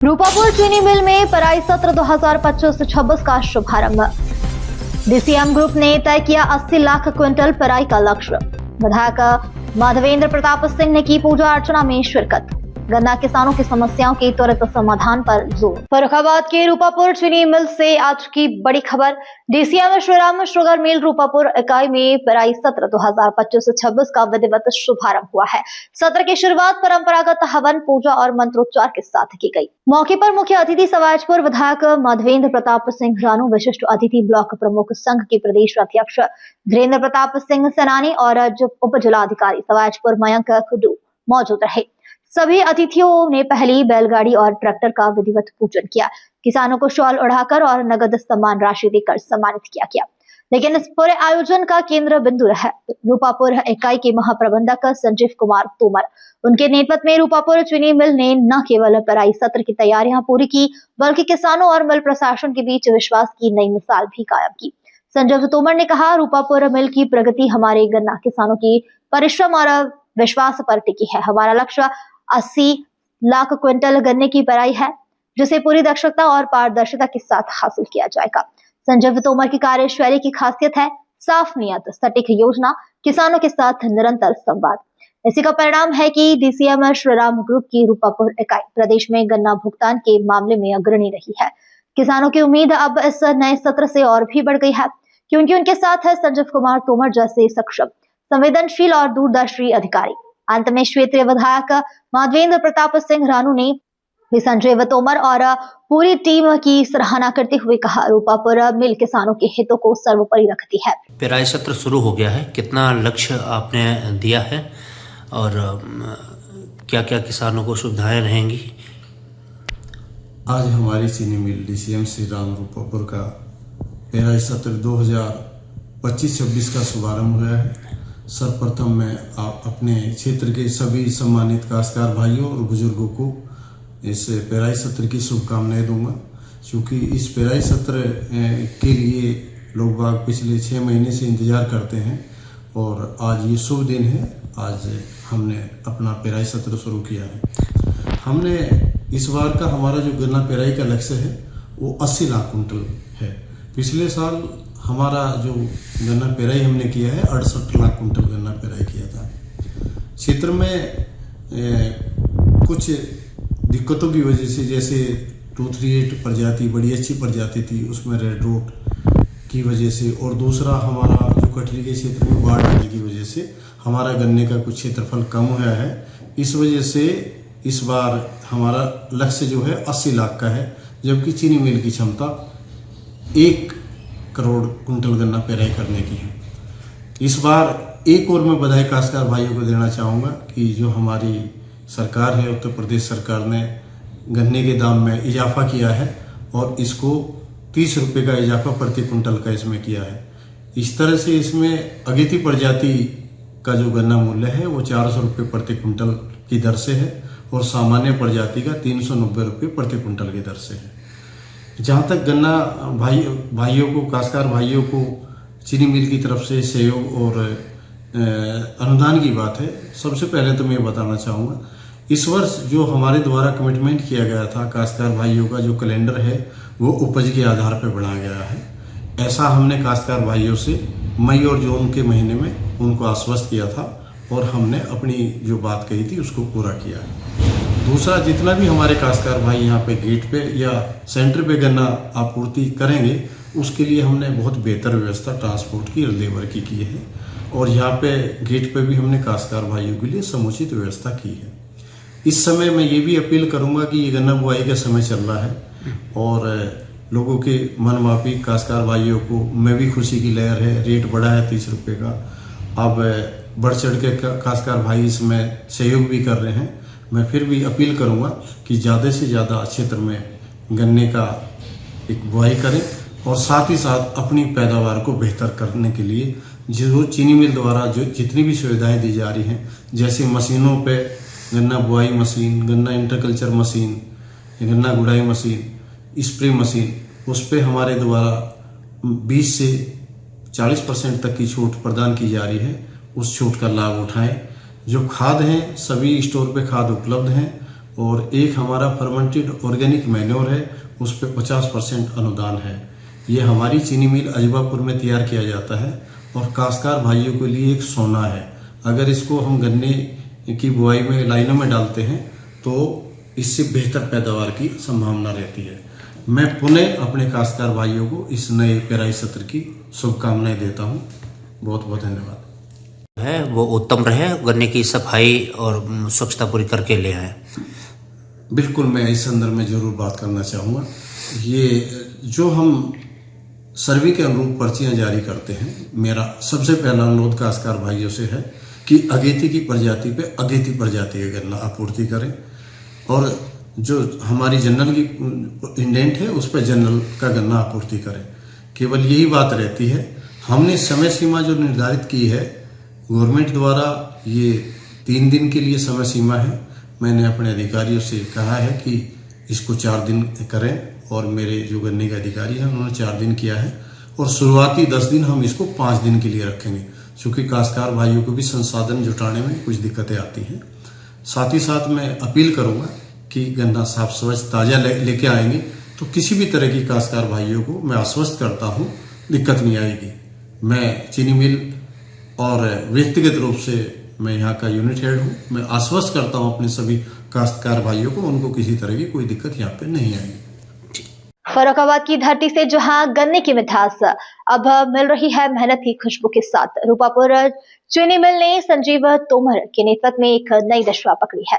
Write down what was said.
रूपापुर चीनी मिल में पेराई सत्र 2025-26 का शुभारंभ। डीसीएम ग्रुप ने तय किया 80 लाख क्विंटल पेराई का लक्ष्य। विधायक माधवेंद्र प्रताप सिंह ने की पूजा अर्चना में शिरकत। गन्ना किसानों की समस्याओं के त्वरित समाधान पर जोर। फर्रुखाबाद के रूपापुर चीनी मिल से आज की बड़ी खबर। DCM Shriram sugar mill Rupapur इकाई में पेराई सत्र 2025-26 का विधिवत शुभारंभ हुआ है। सत्र की शुरुआत परंपरागत हवन पूजा और मंत्रोच्चार के साथ की गई। मौके पर मुख्य अतिथि सवाजपुर विधायक माधवेंद्र प्रताप सिंह रानू, विशिष्ट अतिथि ब्लॉक प्रमुख संघ के प्रदेश अध्यक्ष धीरेन्द्र प्रताप सिंह सेनानी और उप जिलाधिकारी सवाजपुर मयंक खुडू मौजूद रहे। सभी अतिथियों ने पहली बैलगाड़ी और ट्रैक्टर का विधिवत पूजन किया। किसानों को शॉल उड़ाकर और नगद सम्मान राशि देकर सम्मानित किया गया। लेकिन इस पूरे आयोजन का केंद्र बिंदु रहा रूपापुर इकाई के महाप्रबंधक संजीव कुमार तोमर। उनके नेतृत्व में रूपापुर चीनी मिल ने न केवल पेराई सत्र की तैयारियां पूरी की, बल्कि किसानों और मिल प्रशासन के बीच विश्वास की नई मिसाल भी कायम की। संजीव तोमर ने कहा, रूपापुर मिल की प्रगति हमारे गन्ना किसानों की परिश्रम और विश्वास पर टिकी है। हमारा लक्ष्य 80 लाख क्विंटल गन्ने की पेराई है, जिसे पूरी दक्षता और पारदर्शिता के साथ हासिल किया जाएगा। संजीव तोमर की कार्यशैली की खासियत है साफ नियत, सटीक योजना, किसानों के साथ निरंतर संवाद। इसी का परिणाम है कि डीसीएम श्रीराम ग्रुप की रूपापुर इकाई प्रदेश में गन्ना भुगतान के मामले में अग्रणी रही है। किसानों की उम्मीद अब इस नए सत्र से और भी बढ़ गई है, क्योंकि उनके साथ है संजीव कुमार तोमर जैसे सक्षम, संवेदनशील और दूरदर्शी अधिकारी। अंत में क्षेत्रीय विधायक माधवेंद्र प्रताप सिंह रानू ने भी संजीव तोमर और पूरी टीम की सराहना करते हुए कहा, रूपापुर मिल किसानों के हितों को सर्वोपरि रखती है। पेराई सत्र शुरू हो गया है, कितना लक्ष्य आपने दिया है और क्या क्या किसानों को सुविधाएं रहेंगी? आज हमारी चीनी मिल डीसीएम श्रीराम रूपापुर का पेराई सत्र 2025-26 का शुभारंभ हुआ है। सर्वप्रथम मैं अपने क्षेत्र के सभी सम्मानित काश्तकार भाइयों और बुजुर्गों को इस पेराई सत्र की शुभकामनाएं दूंगा, क्योंकि इस पेराई सत्र के लिए लोग बाग पिछले 6 महीने से इंतजार करते हैं और आज ये शुभ दिन है। आज हमने अपना पेराई सत्र शुरू किया है। हमने इस बार का हमारा जो गन्ना पेराई का लक्ष्य है वो 80 लाख कुंटल है। पिछले साल हमारा जो गन्ना पेराई हमने किया है 68 लाख कुंटल गन्ना पेराई किया था। क्षेत्र में कुछ दिक्कतों की वजह से, जैसे 238 प्रजाति बड़ी अच्छी प्रजाति थी, उसमें रेड रोट की वजह से, और दूसरा हमारा जो कटरी के क्षेत्र में बाढ़ आने की वजह से हमारा गन्ने का कुछ क्षेत्रफल कम हुआ है। इस वजह से इस बार हमारा लक्ष्य जो है 80 लाख का है, जबकि चीनी मिल की क्षमता 1 करोड़ कुंटल गन्ना पेराई करने की है। इस बार एक और मैं बधाई काश्तकार भाइयों को देना चाहूँगा कि जो हमारी सरकार है, उत्तर प्रदेश सरकार ने गन्ने के दाम में इजाफा किया है और इसको 30 रुपये का इजाफा प्रति कुंटल का इसमें किया है। इस तरह से इसमें अगेती प्रजाति का जो गन्ना मूल्य है वो 400 रुपये प्रति कुंटल की दर से है और सामान्य प्रजाति का 390 रुपये प्रति कुंटल की दर से है। जहाँ तक गन्ना भाइयों को, काश्तकार भाइयों को चीनी मिल की तरफ से सहयोग और अनुदान की बात है, सबसे पहले तो मैं बताना चाहूँगा, इस वर्ष जो हमारे द्वारा कमिटमेंट किया गया था काश्तकार भाइयों का जो कैलेंडर है वो उपज के आधार पर बनाया गया है। ऐसा हमने काश्तकार भाइयों से मई और जून के महीने में उनको आश्वस्त किया था और हमने अपनी जो बात कही थी उसको पूरा किया है। दूसरा, जितना भी हमारे काश्तकार भाई यहाँ पे गेट पे या सेंटर पे गन्ना आपूर्ति करेंगे, उसके लिए हमने बहुत बेहतर व्यवस्था ट्रांसपोर्ट की और लेबर की है और यहाँ पे गेट पे भी हमने काश्तकार भाइयों के लिए समुचित व्यवस्था की है। इस समय मैं ये भी अपील करूँगा कि ये गन्ना बुआई का समय चल रहा है और लोगों के मन माफी काश्तकार भाइयों को मैं भी खुशी की लहर है। रेट बढ़ा है 30 रुपये का। अब बढ़ चढ़ के काश्तकार भाई इसमें सहयोग भी कर रहे हैं। मैं फिर भी अपील करूंगा कि ज़्यादा से ज़्यादा क्षेत्र में गन्ने का एक बुआई करें और साथ ही साथ अपनी पैदावार को बेहतर करने के लिए जो चीनी मिल द्वारा जो जितनी भी सुविधाएं दी जा रही हैं, जैसे मशीनों पे गन्ना बुआई मशीन, गन्ना इंटरकल्चर मशीन, गन्ना गुड़ाई मशीन, स्प्रे मशीन, उस पर हमारे द्वारा 20 से 40% तक की छूट प्रदान की जा रही है। उस छूट का लाभ उठाएं। जो खाद हैं, सभी स्टोर पे खाद उपलब्ध हैं और एक हमारा फर्मेंटेड ऑर्गेनिक मैन्योर है, उस पर 50% अनुदान है। ये हमारी चीनी मिल अजबापुर में तैयार किया जाता है और काश्तकार भाइयों के लिए एक सोना है। अगर इसको हम गन्ने की बुआई में लाइनों में डालते हैं तो इससे बेहतर पैदावार की संभावना रहती है। मैं पुनः अपने काश्तकार भाइयों को इस नए पेराई सत्र की शुभकामनाएं देता हूं। बहुत बहुत धन्यवाद। है वो उत्तम रहे, गन्ने की सफाई और स्वच्छता पूरी करके ले आए। बिल्कुल, मैं इस संदर्भ में जरूर बात करना चाहूँगा। ये जो हम सर्वे के अनुरूप पर्चियां जारी करते हैं, मेरा सबसे पहला अनुरोध काश्तकार भाइयों से है कि अगेती की प्रजाति पे अगेती प्रजाति का गन्ना आपूर्ति करें और जो हमारी जनरल की इंडेंट है उस पर जनरल का गन्ना आपूर्ति करें। केवल यही बात रहती है। हमने समय सीमा जो निर्धारित की है गवर्नमेंट द्वारा, ये 3 दिन के लिए समय सीमा है। मैंने अपने अधिकारियों से कहा है कि इसको 4 दिन करें और मेरे जो गन्ने के अधिकारी हैं उन्होंने 4 दिन किया है और शुरुआती 10 दिन हम इसको 5 दिन के लिए रखेंगे, क्योंकि काश्तकार भाइयों को भी संसाधन जुटाने में कुछ दिक्कतें आती हैं। साथ ही साथ मैं अपील करूंगा कि गन्ना साफ स्वच्छ ताज़ा लेके आएंगे तो किसी भी तरह की काश्तकार भाइयों को मैं आश्वस्त करता हूं दिक्कत नहीं आएगी। मैं चीनी मिल और व्यक्तिगत रूप से मैं यहाँ का यूनिट हेड हूँ। मैं आश्वस्त करता हूँ अपने सभी काश्तकार भाइयों को, उनको किसी तरह की कोई दिक्कत यहाँ पे नहीं आएगी। फर्रुखाबाद की धरती से जहां गन्ने की मिठास अब मिल रही है मेहनत की खुशबू के साथ, रूपापुर चीनी मिल ने संजीव तोमर के नेतृत्व में एक नई दिशा पकड़ी है।